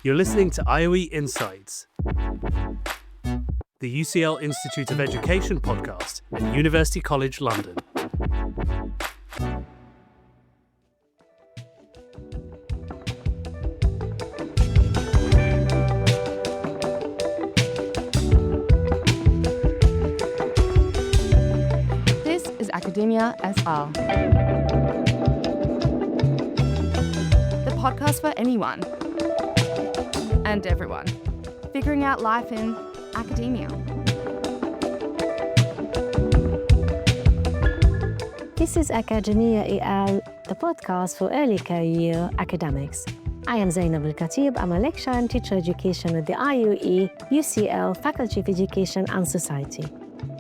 You're listening to IOE Insights, the UCL Institute of Education podcast at University College London. This is Academia SR, the podcast for anyone and everyone figuring out life in academia. This is Academia EL, the podcast for early career academics. I am Zeinab El Khateeb. I'm a lecturer in teacher education at the IOE UCL Faculty of Education and Society.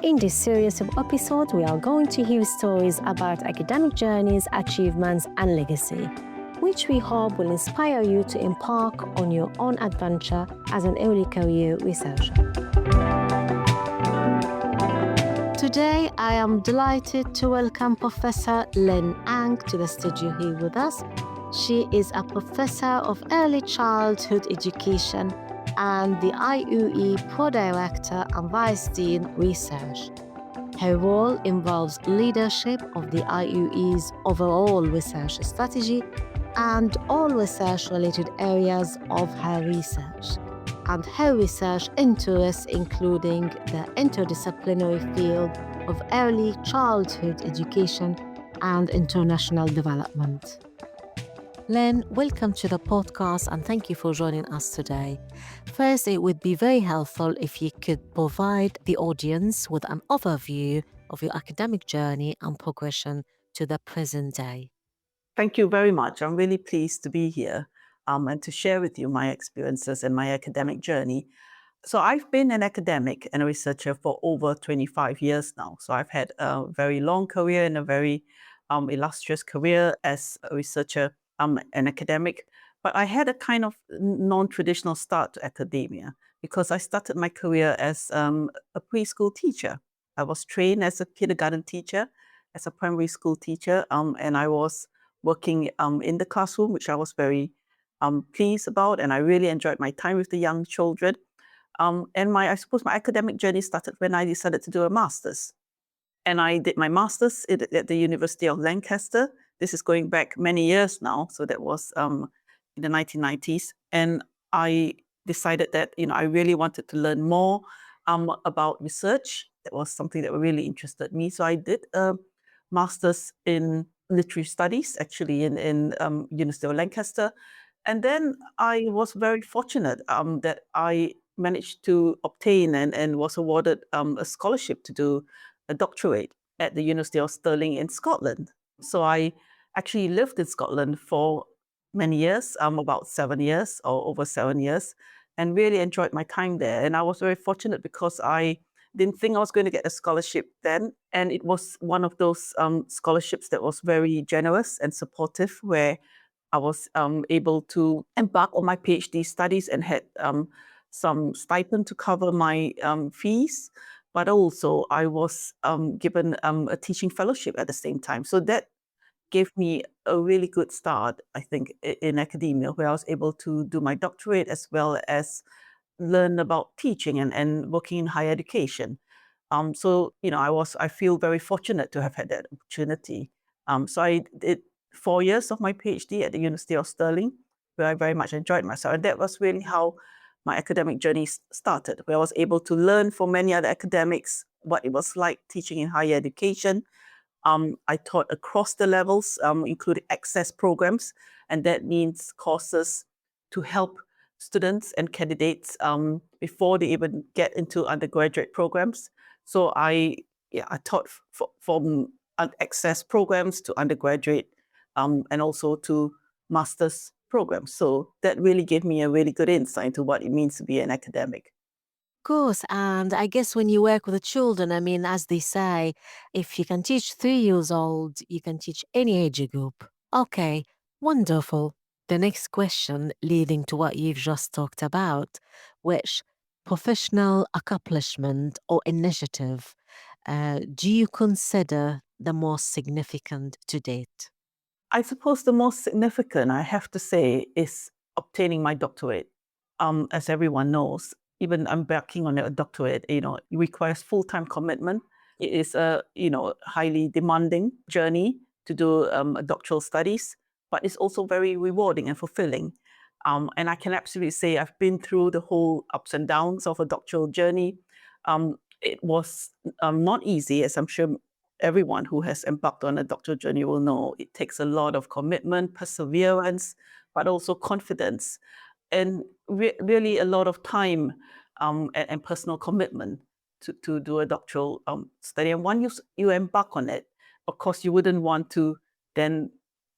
In this series of episodes, we are going to hear stories about academic journeys, achievements, and legacy, which we hope will inspire you to embark on your own adventure as an early career researcher. Today, I am delighted to welcome Professor Lynn Ang to the studio here with us. She is a professor of early childhood education and the IOE Pro-Director and Vice Dean Research. Her role involves leadership of the IOE's overall research strategy and all research-related areas of her research, and her research interests including the interdisciplinary field of early childhood education and international development. Lynn, welcome to the podcast and thank you for joining us today. First, it would be very helpful if you could provide the audience with an overview of your academic journey and progression to the present day. Thank you very much. I'm really pleased to be here and to share with you my experiences and my academic journey. So I've been an academic and a researcher for over 25 years now. So I've had a very long career and a very illustrious career as a researcher and academic. But I had a kind of non-traditional start to academia because I started my career as a preschool teacher. I was trained as a kindergarten teacher, as a primary school teacher, and I was working in the classroom, which I was very pleased about, and I really enjoyed my time with the young children. And I suppose my academic journey started when I decided to do a master's. And I did my master's at the University of Lancaster. This is going back many years now, so that was in the 1990s. And I decided that I really wanted to learn more about research. That was something that really interested me. So I did a master's in literary studies, actually, in University of Lancaster. And then I was very fortunate that I managed to obtain and was awarded a scholarship to do a doctorate at the University of Stirling in Scotland. So I actually lived in Scotland for many years, about 7 years or over 7 years, and really enjoyed my time there. And I was very fortunate because I didn't think I was going to get a scholarship then. And it was one of those scholarships that was very generous and supportive, where I was able to embark on my PhD studies and had some stipend to cover my fees. But also I was given a teaching fellowship at the same time. So that gave me a really good start, I think, in academia, where I was able to do my doctorate as well as learn about teaching and working in higher education. So I feel very fortunate to have had that opportunity. So I did 4 years of my PhD at the University of Stirling, where I very much enjoyed myself. And that was really how my academic journey started, where I was able to learn from many other academics what it was like teaching in higher education. I taught across the levels, including access programs, and that means courses to help students and candidates before they even get into undergraduate programs. So I taught from access programs to undergraduate and also to master's programs. So that really gave me a really good insight into what it means to be an academic. Of course, and I guess when you work with the children, as they say, if you can teach 3 years old, you can teach any age group. Okay, wonderful. The next question leading to what you've just talked about, which professional accomplishment or initiative do you consider the most significant to date? I suppose the most significant, I have to say, is obtaining my doctorate. as everyone knows, even embarking on a doctorate, it requires full-time commitment. It is a, highly demanding journey to do doctoral studies, but it's also very rewarding and fulfilling. And I can absolutely say I've been through the whole ups and downs of a doctoral journey. It was not easy, as I'm sure everyone who has embarked on a doctoral journey will know. It takes a lot of commitment, perseverance, but also confidence, and really a lot of time and personal commitment to do a doctoral study. And once you embark on it, of course, you wouldn't want to then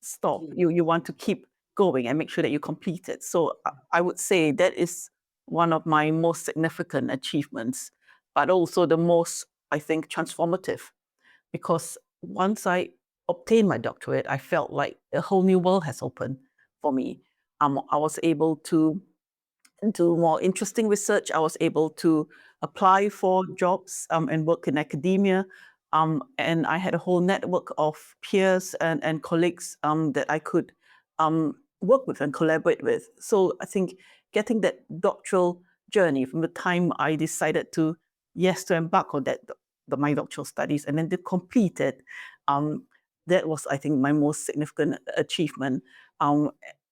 stop. You want to keep going and make sure that you complete it. So I would say that is one of my most significant achievements, but also the most, I think, transformative, because once I obtained my doctorate, I felt like a whole new world has opened for me. I was able to do more interesting research. I was able to apply for jobs and work in academia. And I had a whole network of peers and colleagues that I could work with and collaborate with. So I think getting that doctoral journey from the time I decided to, yes, to embark on my doctoral studies and then to complete it, that was, I think, my most significant achievement.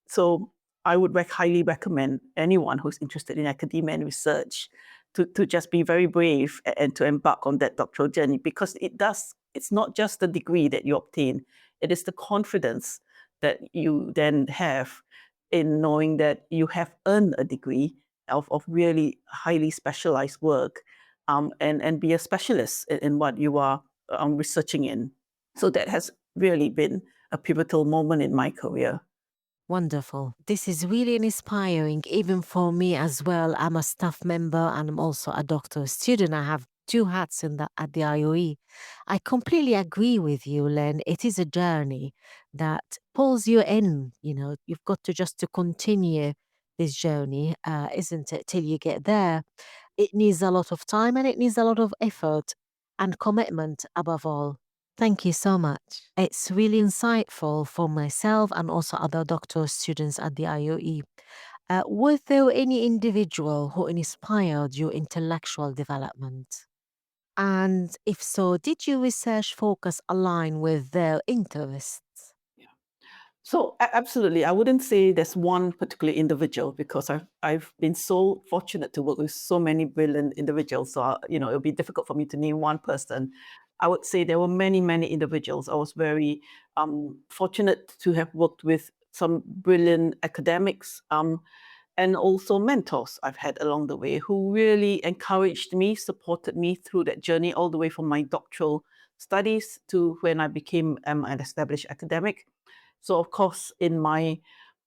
So I would highly recommend anyone who's interested in academia and research to just be very brave and to embark on that doctoral journey, because it's not just the degree that you obtain, it is the confidence that you then have in knowing that you have earned a degree of really highly specialized work, and be a specialist in what you are researching in. So that has really been a pivotal moment in my career. Wonderful. This is really inspiring, even for me as well. I'm a staff member and I'm also a doctoral student. I have two hats at the IOE. I completely agree with you, Len. It is a journey that pulls you in. You've got to continue this journey, isn't it, till you get there. It needs a lot of time and it needs a lot of effort and commitment above all. Thank you so much. It's really insightful for myself and also other doctoral students at the IOE. Was there any individual who inspired your intellectual development? And if so, did your research focus align with their interests? So absolutely, I wouldn't say there's one particular individual, because I've been so fortunate to work with so many brilliant individuals. So it'll be difficult for me to name one person. I would say there were many individuals. I was very fortunate to have worked with some brilliant academics, and also mentors I've had along the way, who really encouraged me, supported me through that journey, all the way from my doctoral studies to when I became an established academic. So of course, in my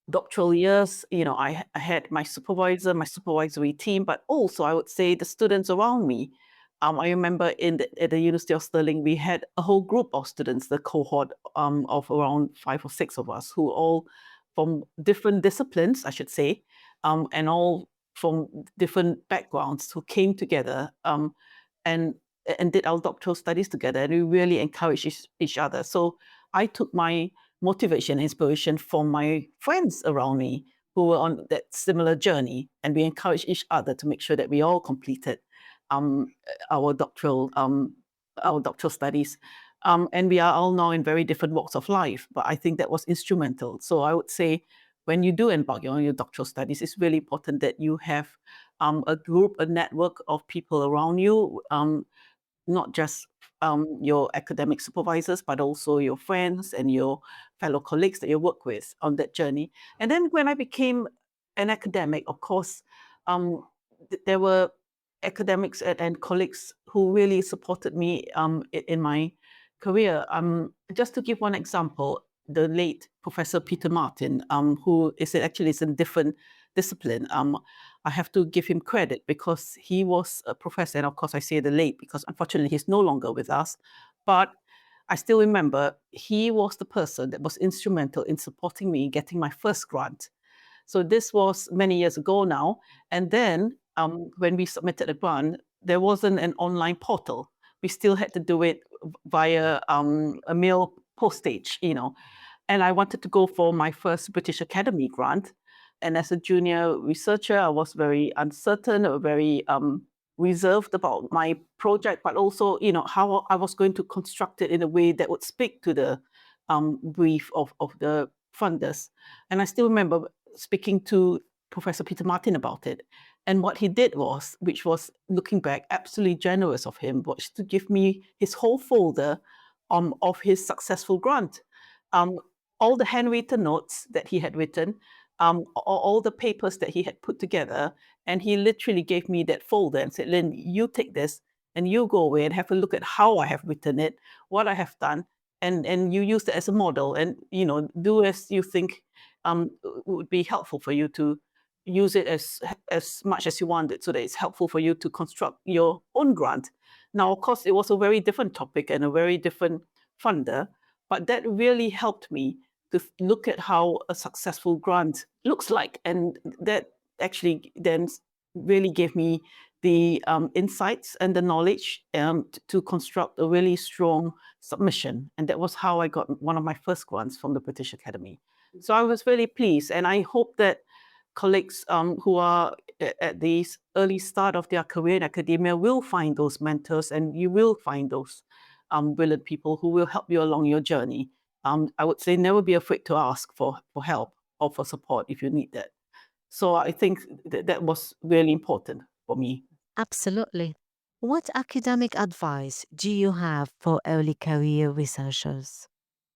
doctoral years, I had my supervisor, my supervisory team, but also I would say the students around me. I remember at the University of Stirling, we had a whole group of students, the cohort of around 5 or 6 of us, who all from different disciplines, I should say, and all from different backgrounds, who came together and did our doctoral studies together, and we really encouraged each other. So I took my motivation, inspiration from my friends around me who were on that similar journey, and we encouraged each other to make sure that we all completed um, our doctoral studies. And we are all now in very different walks of life, but I think that was instrumental. So I would say, when you do embark on your doctoral studies, it's really important that you have a group, a network of people around you, not just your academic supervisors, but also your friends and your fellow colleagues that you work with on that journey. And then when I became an academic, of course, there were academics and colleagues who really supported me in my career. Just to give one example, the late Professor Peter Martin, who is in a different discipline. I have to give him credit, because he was a professor, and of course I say the late because unfortunately he's no longer with us, but I still remember he was the person that was instrumental in supporting me in getting my first grant. So this was many years ago now, and then when we submitted a grant, there wasn't an online portal. We still had to do it via a mail postage, and I wanted to go for my first British Academy grant. And as a junior researcher, I was very uncertain, or very reserved about my project, but also, how I was going to construct it in a way that would speak to the brief of the funders. And I still remember speaking to Professor Peter Martin about it. And what he did was, which was looking back, absolutely generous of him, was to give me his whole folder of his successful grant. Um, all the handwritten notes that he had written, all the papers that he had put together, and he literally gave me that folder and said, Lynn, you take this and you go away and have a look at how I have written it, what I have done, and you use it as a model, and do as you think would be helpful for you to use it as much as you want it, so that it's helpful for you to construct your own grant. Now, of course, it was a very different topic and a very different funder, but that really helped me to look at how a successful grant looks like. And that actually then really gave me the insights and the knowledge to construct a really strong submission. And that was how I got one of my first grants from the British Academy. So I was really pleased. And I hope that colleagues who are at the early start of their career in academia will find those mentors, and you will find those brilliant people who will help you along your journey. I would say never be afraid to ask for help or for support if you need that. So I think that was really important for me. Absolutely. What academic advice do you have for early career researchers?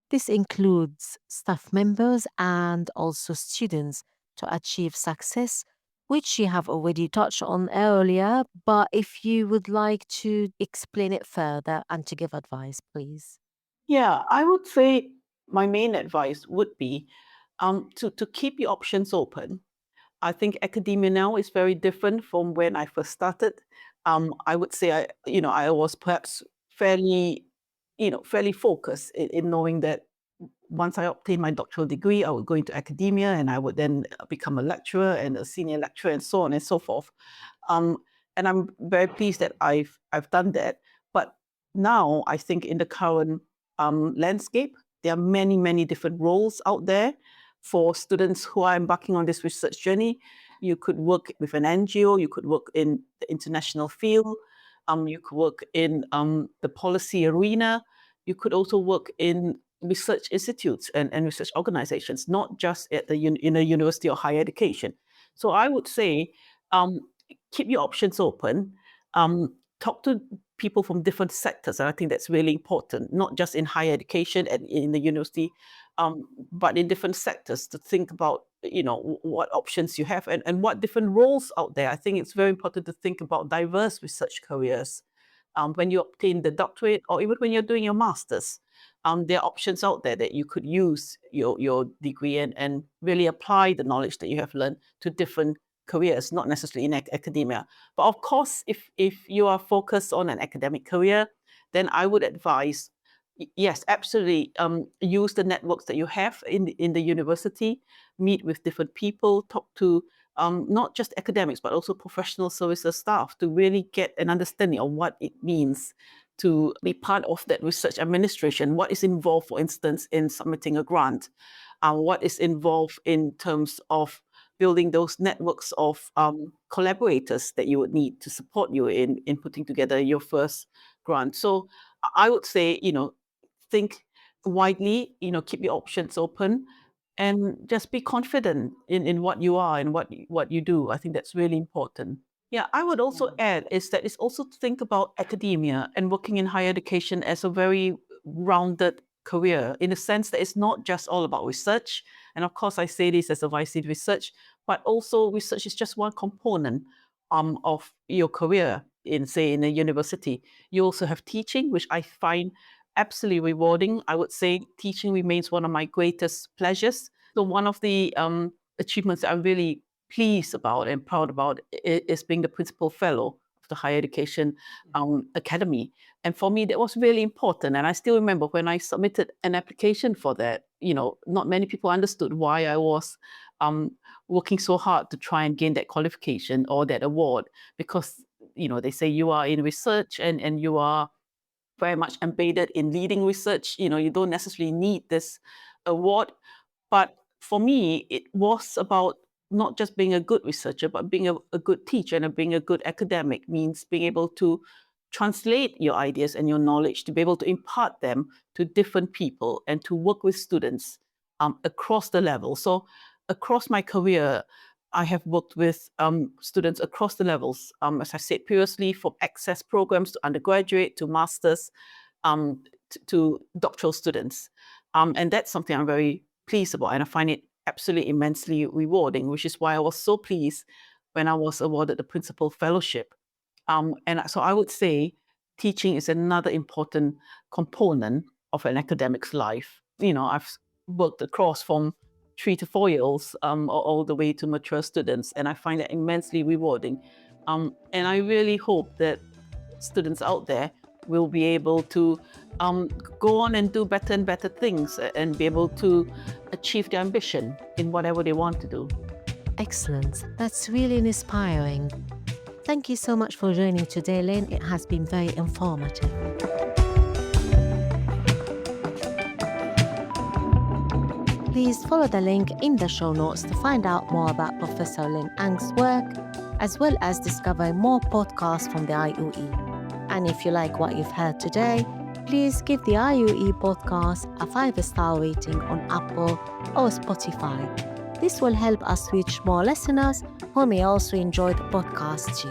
This includes staff members and also students to achieve success, which you have already touched on earlier. But if you would like to explain it further and to give advice, please. Yeah, I would say my main advice would be to keep your options open. I think academia now is very different from when I first started. I would say I was perhaps fairly focused in knowing that once I obtained my doctoral degree, I would go into academia, and I would then become a lecturer and a senior lecturer and so on and so forth. Um, and I'm very pleased that I've done that. But now I think in the current landscape, there are many, many different roles out there for students who are embarking on this research journey. You could work with an NGO, you could work in the international field, you could work in the policy arena, you could also work in research institutes and research organizations, not just at in a university or higher education. So I would say keep your options open, talk to people from different sectors, and I think that's really important, not just in higher education and in the university, but in different sectors, to think about what options you have and what different roles out there. I think it's very important to think about diverse research careers when you obtain the doctorate, or even when you're doing your master's. There are options out there that you could use your degree and really apply the knowledge that you have learned to different careers, not necessarily in academia. But of course, if you are focused on an academic career, then I would advise, yes, absolutely, use the networks that you have in the university, meet with different people, talk to not just academics, but also professional services staff, to really get an understanding of what it means to be part of that research administration. What is involved, for instance, in submitting a grant? What is involved in terms of building those networks of collaborators that you would need to support you in putting together your first grant? So I would say, think widely, keep your options open, and just be confident in what you are and what you do. I think that's really important. Yeah, I would also add is that it's also to think about academia and working in higher education as a very rounded career, in the sense that it's not just all about research. And of course, I say this as a vice in research, but also research is just one component of your career in a university. You also have teaching, which I find absolutely rewarding. I would say teaching remains one of my greatest pleasures. So one of the achievements that I'm really pleased about and proud about is being the principal fellow of the Higher Education Academy. And for me, that was really important. And I still remember when I submitted an application for that, not many people understood why I was working so hard to try and gain that qualification or that award, because, they say you are in research and you are very much embedded in leading research. You don't necessarily need this award. But for me, it was about not just being a good researcher, but being a good teacher and being a good academic means being able to translate your ideas and your knowledge, to be able to impart them to different people and to work with students across the level. So across my career, I have worked with students across the levels, as I said previously, from access programs to undergraduate to masters to doctoral students. And that's something I'm very pleased about, and I find it absolutely immensely rewarding, which is why I was so pleased when I was awarded the Principal Fellowship. And so I would say teaching is another important component of an academic's life. I've worked across from 3 to 4 year olds all the way to mature students, and I find that immensely rewarding. And I really hope that students out there will be able to go on and do better and better things and be able to achieve their ambition in whatever they want to do. Excellent. That's really inspiring. Thank you so much for joining today, Lynn. It has been very informative. Please follow the link in the show notes to find out more about Professor Lynn Ang's work, as well as discover more podcasts from the IUE. And if you like what you've heard today, please give the IUE podcast a 5-star rating on Apple or Spotify. This will help us reach more listeners who may also enjoy the podcast too.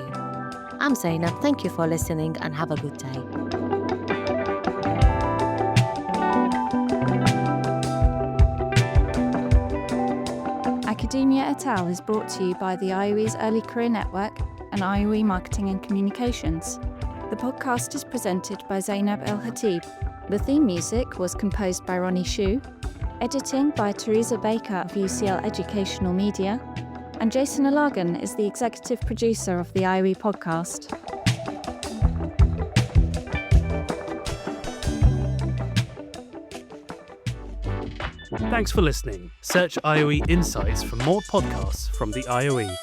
I'm Zeinab. Thank you for listening and have a good day. Academia et al. Is brought to you by the IUE's Early Career Network and IUE Marketing and Communications. The podcast is presented by Zeinab El Khateeb. The theme music was composed by Ronnie Shu, editing by Teresa Baker of UCL Educational Media, and Jason Alagan is the executive producer of the IUE podcast. Thanks for listening. Search IOE Insights for more podcasts from the IOE.